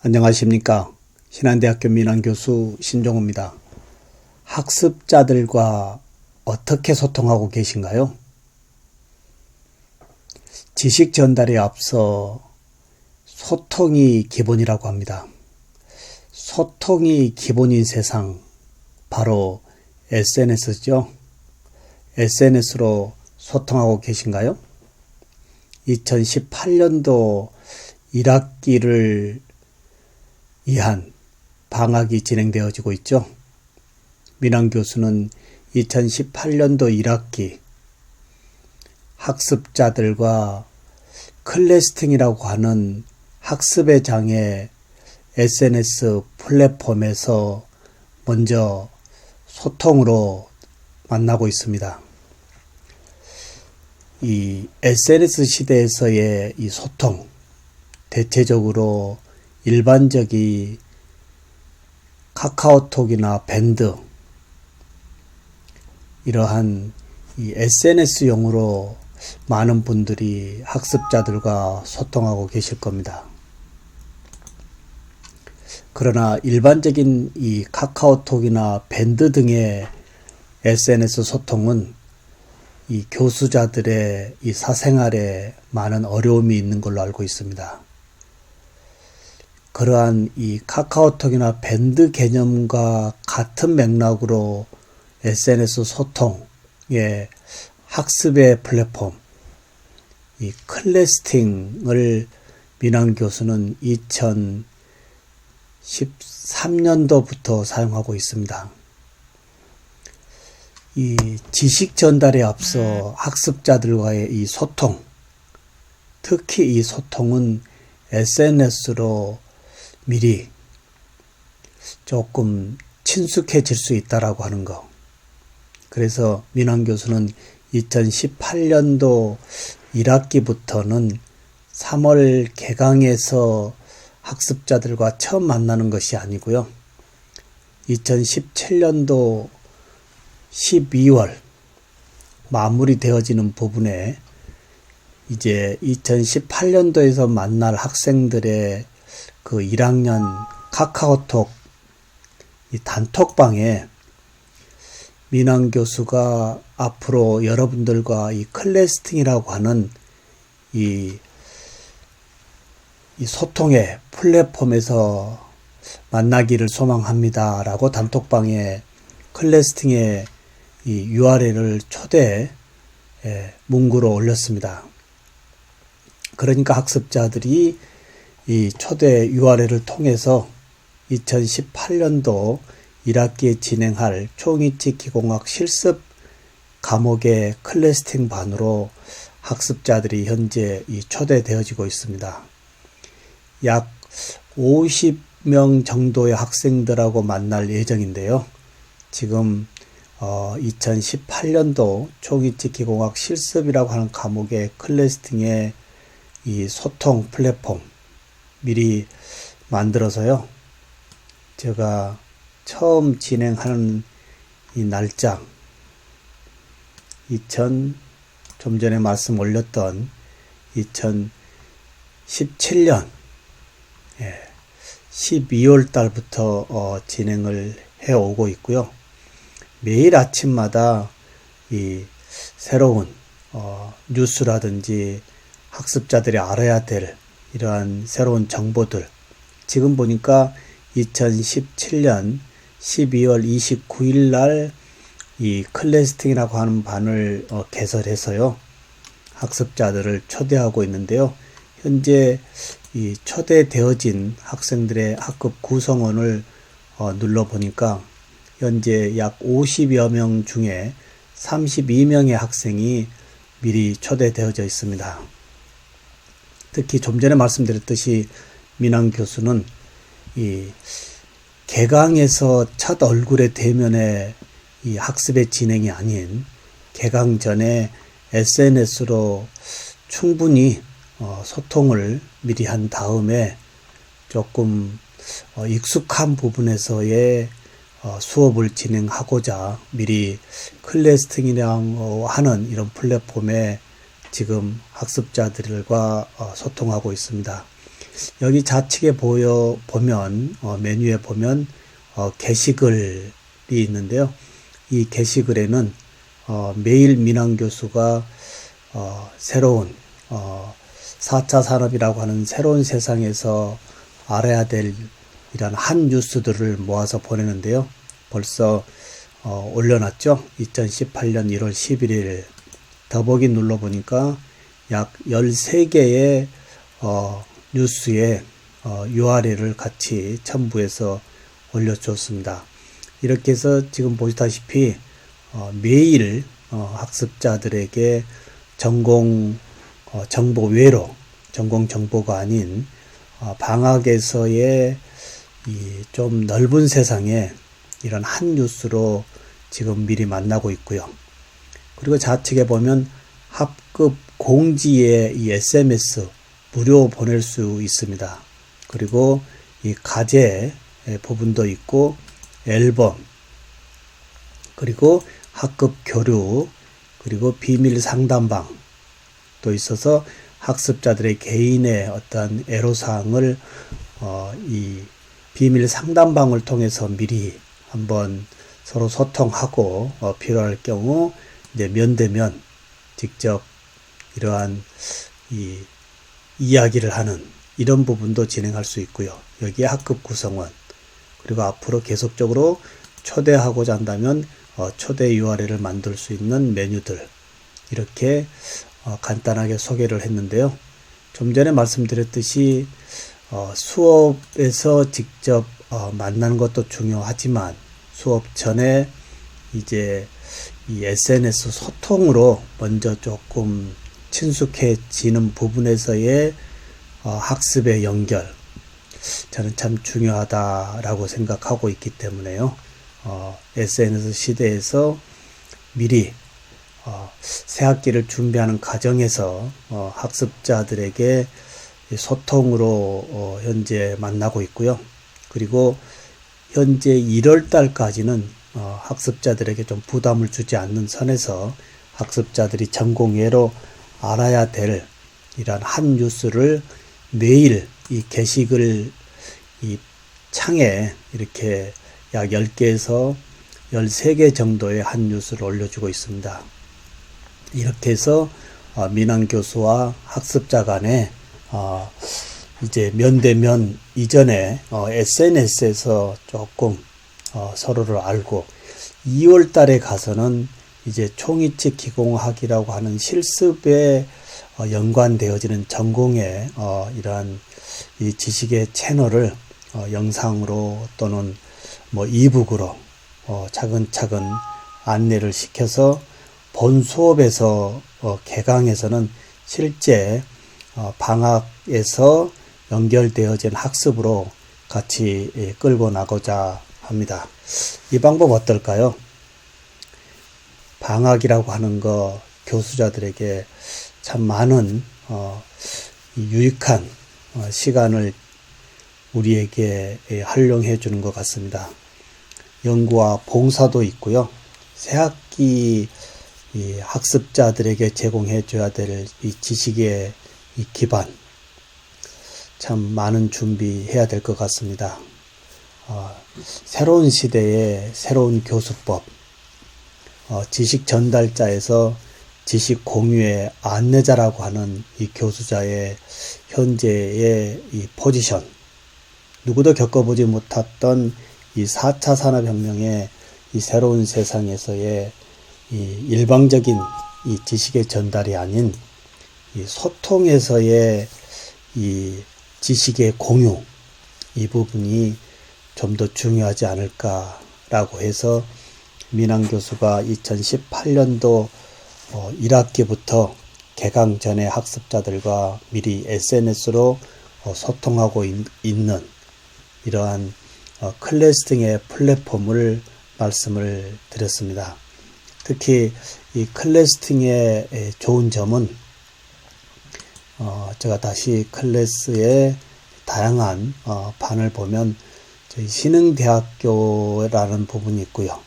안녕하십니까. 신한대학교 민환교수 신종호입니다. 학습자들과 어떻게 소통하고 계신가요? 지식 전달에 앞서 소통이 기본이라고 합니다. 소통이 기본인 세상, 바로 SNS죠. SNS로 소통하고 계신가요? 2018년도 1학기를 위한 방학이 진행되어지고 있죠. 민환 교수는 2018년도 1학기 학습자들과 클래스팅이라고 하는 학습의 장애 SNS 플랫폼에서 먼저 소통으로 만나고 있습니다. 이 SNS 시대에서의 이 소통, 대체적으로 일반적인 카카오톡이나 밴드, 이러한 이 SNS용으로 많은 분들이 학습자들과 소통하고 계실 겁니다. 그러나 일반적인 이 카카오톡이나 밴드 등의 SNS 소통은 이 교수자들의 이 사생활에 많은 어려움이 있는 걸로 알고 있습니다. 그러한 이 카카오톡이나 밴드 개념과 같은 맥락으로 SNS 소통의 학습의 플랫폼, 이 클래스팅을 민환 교수는 2013년도부터 사용하고 있습니다. 이 지식 전달에 앞서 학습자들과의 이 소통, 특히 이 소통은 SNS로 미리 조금 친숙해질 수 있다라고 하는 거. 그래서 민환 교수는 2018년도 1학기부터는 3월 개강에서 학습자들과 처음 만나는 것이 아니고요. 2017년도 12월 마무리되어지는 부분에 이제 2018년도에서 만날 학생들의 그 1학년 카카오톡 이 단톡방에 민환 교수가 앞으로 여러분들과 이 클래스팅이라고 하는 이 소통의 플랫폼에서 만나기를 소망합니다. 라고 단톡방에 클래스팅의 이 URL을 초대 문구로 올렸습니다. 그러니까 학습자들이 이 초대 URL을 통해서 2018년도 1학기에 진행할 총이치 기공학 실습 과목의 클래스팅 반으로 학습자들이 현재 초대되어지고 있습니다. 약 50명 정도의 학생들하고 만날 예정인데요. 지금 2018년도 총이치 기공학 실습이라고 하는 과목의 클래스팅의 이 소통 플랫폼 미리 만들어서요. 제가 처음 진행하는 이 날짜 좀 전에 말씀 올렸던 2017년 12월 달부터 진행을 해오고 있고요. 매일 아침마다 이 새로운 뉴스라든지 학습자들이 알아야 될 이러한 새로운 정보들, 지금 보니까 2017년 12월 29일 날 이 클래스팅이라고 하는 반을 개설해서요. 학습자들을 초대하고 있는데요. 현재 이 초대되어진 학생들의 학급 구성원을 눌러보니까 현재 약 50여 명 중에 32명의 학생이 미리 초대되어져 있습니다. 특히 좀 전에 말씀드렸듯이 민환 교수는 이 개강에서 첫 얼굴의 대면에 이 학습의 진행이 아닌 개강 전에 SNS로 충분히 소통을 미리 한 다음에 조금 익숙한 부분에서의 수업을 진행하고자 미리 클래스팅이라고 하는 이런 플랫폼에 지금 학습자들과 소통하고 있습니다. 여기 좌측에 보면 메뉴에 보면 게시글이 있는데요. 이 게시글에는 매일 민항 교수가 새로운 4차 산업이라고 하는 새로운 세상에서 알아야 될 이런 한 뉴스들을 모아서 보내는데요. 벌써 올려놨죠. 2018년 1월 11일 더보기 눌러보니까 약 13개의 뉴스에 URL을 같이 첨부해서 올려줬습니다. 이렇게 해서 지금 보시다시피 매일 학습자들에게 전공 정보 외로, 전공 정보가 아닌 방학에서의 이 좀 넓은 세상에 이런 한 뉴스로 지금 미리 만나고 있고요. 그리고 좌측에 보면 합급 공지에 이 SMS 무료 보낼 수 있습니다. 그리고 이 과제 부분도 있고 앨범, 그리고 학급 교류, 그리고 비밀 상담방 또 있어서 학습자들의 개인의 어떤 애로사항을 이 비밀 상담방을 통해서 미리 한번 서로 소통하고 필요할 경우 이제 면대면 직접 이러한 이 이야기를 하는 이런 부분도 진행할 수 있고요. 여기에 학급 구성원, 그리고 앞으로 계속적으로 초대하고자 한다면 초대 URL을 만들 수 있는 메뉴들, 이렇게 간단하게 소개를 했는데요. 좀 전에 말씀드렸듯이 수업에서 직접 만나는 것도 중요하지만 수업 전에 이제 이 SNS 소통으로 먼저 조금 친숙해지는 부분에서의 학습의 연결, 저는 참 중요하다라고 생각하고 있기 때문에요. SNS 시대에서 미리 새 학기를 준비하는 과정에서 학습자들에게 소통으로 현재 만나고 있고요. 그리고 현재 1월 달까지는 학습자들에게 좀 부담을 주지 않는 선에서 학습자들이 전공외로 알아야 될 이러한 한 뉴스를 매일 이 게시글 이 창에 이렇게 약 10개에서 13개 정도의 한 뉴스를 올려주고 있습니다. 이렇게 해서 민항 교수와 학습자 간에 이제 면대면 이전에 SNS에서 조금 서로를 알고 2월 달에 가서는 이제 총이치 기공학이라고 하는 실습에 연관되어지는 전공의 이러한 이 지식의 채널을 영상으로 또는 뭐 이북으로 차근차근 안내를 시켜서 본 수업에서 개강에서는 실제 방학에서 연결되어진 학습으로 같이 끌고 나가고자 합니다. 이 방법 어떨까요? 방학이라고 하는 거 교수자들에게 참 많은 유익한 시간을 우리에게 활용해 주는 것 같습니다. 연구와 봉사도 있고요. 새학기 이 학습자들에게 제공해 줘야 될 이 지식의 이 기반, 참 많은 준비해야 될 것 같습니다. 새로운 시대의 새로운 교수법, 지식 전달자에서 지식 공유의 안내자라고 하는 이 교수자의 현재의 이 포지션, 누구도 겪어보지 못했던 이 4차 산업혁명의 이 새로운 세상에서의 이 일방적인 이 지식의 전달이 아닌 이 소통에서의 이 지식의 공유, 이 부분이 좀 더 중요하지 않을까라고 해서 민항 교수가 2018년도 1학기부터 개강 전에 학습자들과 미리 SNS로 소통하고 있는 이러한 클래스 등의 플랫폼을 말씀을 드렸습니다. 특히 이 클래스팅의 좋은 점은 제가 다시 클래스의 다양한 반을 보면 저희 신흥대학교라는 부분이 있고요.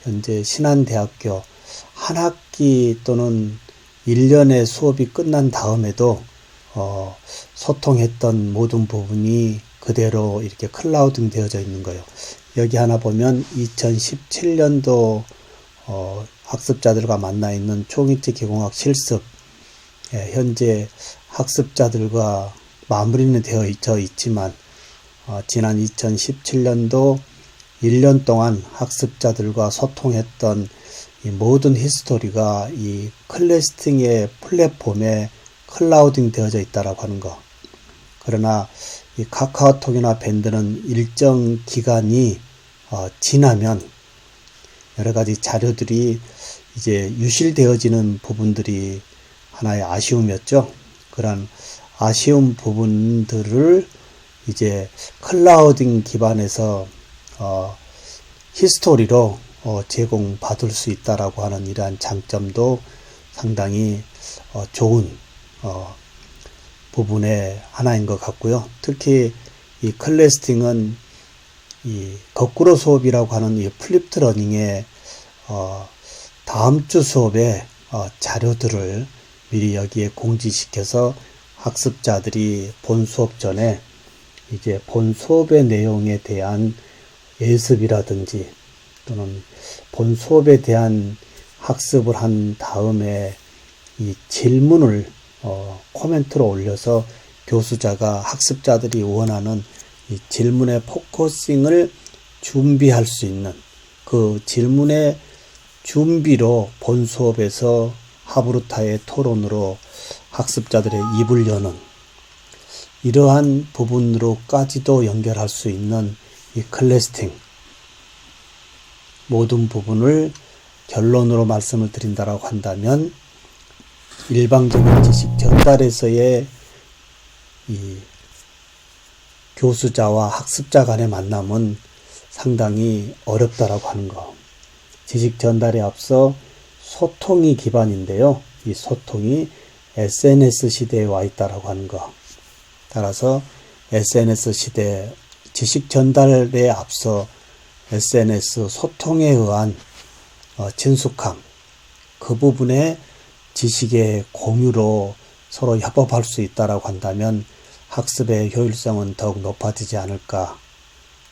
현재 신한대학교 한 학기 또는 1년의 수업이 끝난 다음에도 소통했던 모든 부분이 그대로 이렇게 클라우딩 되어져 있는 거예요. 여기 하나 보면 2017년도 학습자들과 만나 있는 총이치 기공학 실습, 현재 학습자들과 마무리는 되어 있지만 지난 2017년도 1년 동안 학습자들과 소통했던 이 모든 히스토리가 이 클래스팅의 플랫폼에 클라우딩 되어져 있다라고 하는 거. 그러나 이 카카오톡이나 밴드는 일정 기간이 지나면 여러 가지 자료들이 이제 유실되어지는 부분들이 하나의 아쉬움이었죠. 그런 아쉬운 부분들을 이제 클라우딩 기반에서 히스토리로 제공받을 수 있다라고 하는 이러한 장점도 상당히 좋은 부분의 하나인 것 같고요. 특히 이 클래스팅은 이 거꾸로 수업이라고 하는 이 플립드 러닝의 다음 주 수업에 자료들을 미리 여기에 공지시켜서 학습자들이 본 수업 전에 이제 본 수업의 내용에 대한 예습이라든지 또는 본 수업에 대한 학습을 한 다음에 이 질문을 코멘트로 올려서 교수자가 학습자들이 원하는 이 질문의 포커싱을 준비할 수 있는 그 질문의 준비로 본 수업에서 하브루타의 토론으로 학습자들의 입을 여는 이러한 부분으로까지도 연결할 수 있는 이 클래스팅 모든 부분을 결론으로 말씀을 드린다라고 한다면 일방적인 지식 전달에서의 이 교수자와 학습자 간의 만남은 상당히 어렵다라고 하는 거. 지식 전달에 앞서 소통이 기반인데요. 이 소통이 SNS 시대에 와 있다라고 하는 거. 따라서 SNS 시대 지식 전달에 앞서 SNS 소통에 의한 친숙함, 그 부분에 지식의 공유로 서로 협업할 수 있다라고 한다면 학습의 효율성은 더욱 높아지지 않을까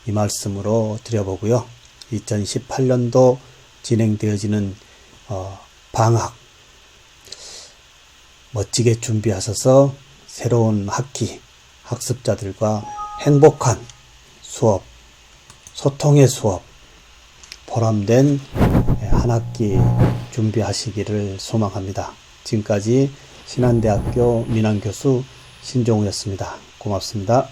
이 말씀으로 드려보고요. 2018년도 진행되어지는 방학 멋지게 준비하셔서 새로운 학기 학습자들과 행복한 수업, 소통의 수업, 보람된 한 학기 준비하시기를 소망합니다. 지금까지 신한대학교 민환교수 신종우였습니다. 고맙습니다.